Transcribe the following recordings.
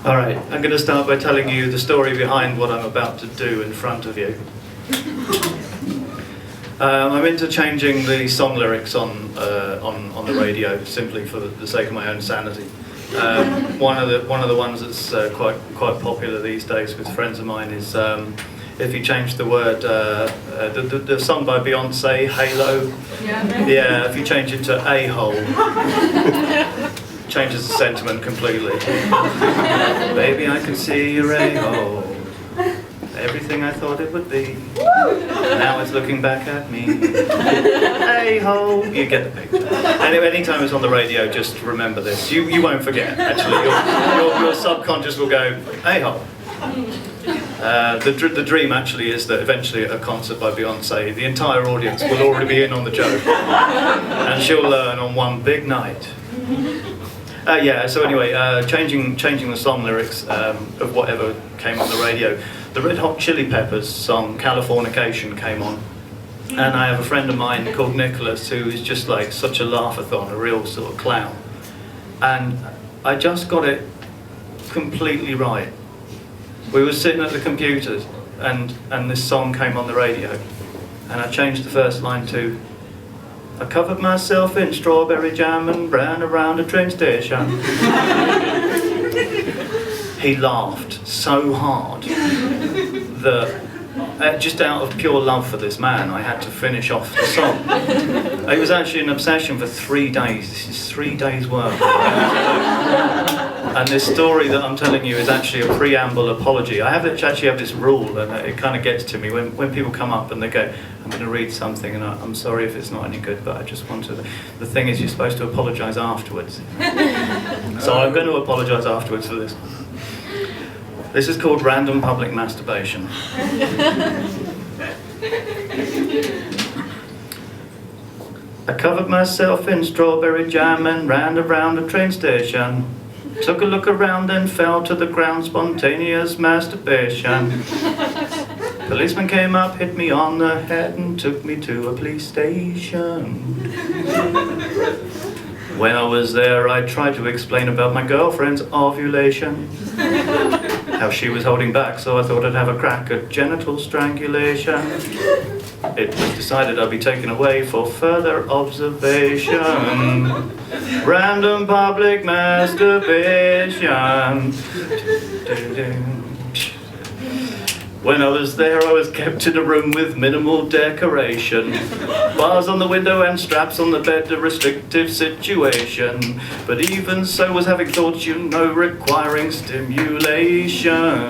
All right, I'm going to start by telling you the story behind what I'm about to do in front of you. I'm into changing the song lyrics on the radio simply for the sake of my own sanity. One of the ones that's quite popular these days with friends of mine is if you change the word the song by Beyonce, Halo. Yeah, if you change it to a-hole. Changes the sentiment completely. Baby, I can see your a-hole. Everything I thought it would be. Now it's looking back at me. A-hole. You get the picture. Anyway, anytime it's on the radio, just remember this. You won't forget, actually. Your subconscious will go, a-hole. The dream actually is that eventually at a concert by Beyonce, the entire audience will already be in on the joke. And she'll learn on one big night. So anyway, changing the song lyrics of whatever came on the radio. The Red Hot Chili Peppers song Californication came on, and I have a friend of mine called Nicholas who is just like such a laugh-a-thon, a real sort of clown, and I just got it completely right. We were sitting at the computers and this song came on the radio, and I changed the first line to, I covered myself in strawberry jam and ran around a train station. He laughed so hard that, just out of pure love for this man, I had to finish off the song. It was actually an obsession for 3 days. This is 3 days' work. And this story that I'm telling you is actually a preamble apology. I actually have this rule, and it kind of gets to me when people come up and they go, I'm going to read something, and I'm sorry if it's not any good, but I just want to. The thing is, you're supposed to apologise afterwards. So I'm going to apologise afterwards for this. This is called Random Public Masturbation. I covered myself in strawberry jam and ran around a train station. Took a look around and fell to the ground, spontaneous masturbation. Policeman came up, hit me on the head and took me to a police station. When I was there, I tried to explain about my girlfriend's ovulation. How she was holding back, so I thought I'd have a crack at genital strangulation. It was decided I'd be taken away for further observation. Random public masturbation. When I was there, I was kept in a room with minimal decoration. Bars on the window and straps on the bed, a restrictive situation. But even so was having thoughts, requiring stimulation.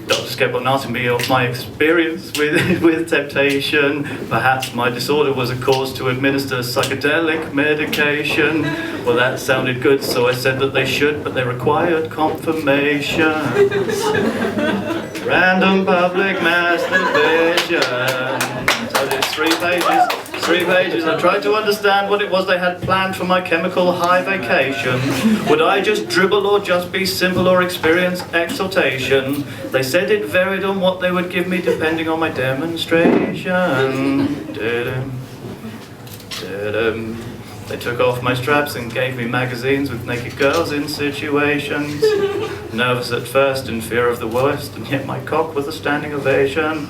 Doctors kept on asking me of my experience with temptation. Perhaps my disorder was a cause to administer psychedelic medication. Well, that sounded good, so I said that they should, but they required confirmation. Random public masturbation. So it's 3 pages. 3 pages. I tried to understand what it was they had planned for my chemical high vacation. Would I just dribble or just be simple or experience exaltation? They said it varied on what they would give me depending on my demonstration. They took off my straps and gave me magazines with naked girls in situations. Nervous at first, in fear of the worst, and yet my cock was a standing ovation.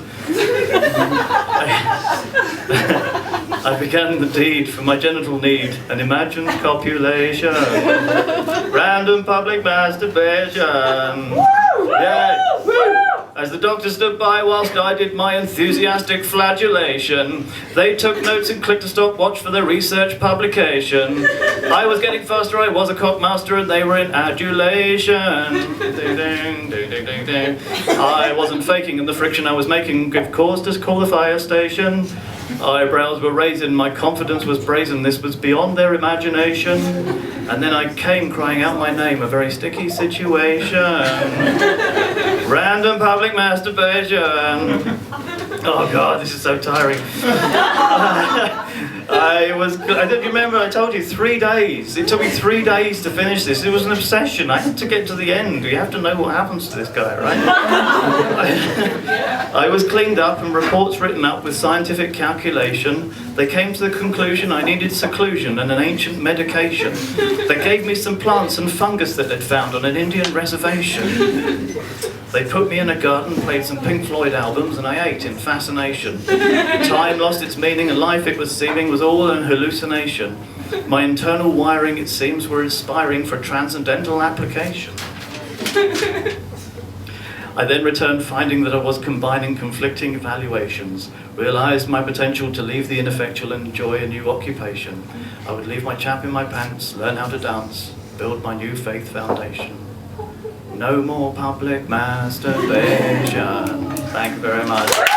I began the deed for my genital need, an imagined copulation. Random public masturbation. Yeah. As the doctor stood by whilst I did my enthusiastic flagellation, they took notes and clicked a stopwatch for their research publication. I was getting faster, I was a cockmaster, and they were in adulation. Ding, ding, ding, ding, ding, ding. I wasn't faking, and the friction I was making gave cause to call the fire station. Eyebrows were raising, my confidence was brazen, this was beyond their imagination. And then I came crying out my name, a very sticky situation. Random public masturbation. Oh God, this is so tiring. I don't remember, I told you 3 days. It took me 3 days to finish this. It was an obsession. I had to get to the end. You have to know what happens to this guy, right? I was cleaned up and reports written up with scientific calculation. They came to the conclusion I needed seclusion and an ancient medication. They gave me some plants and fungus that they'd found on an Indian reservation. They put me in a garden, played some Pink Floyd albums, and I ate in fascination. Time lost its meaning, and life, it was seeming, was all an hallucination. My internal wiring, it seems, were inspiring for transcendental application. I then returned, finding that I was combining conflicting evaluations, realised my potential to leave the ineffectual and enjoy a new occupation. I would leave my chap in my pants, learn how to dance, build my new faith foundation. No more public masturbation. Thank you very much.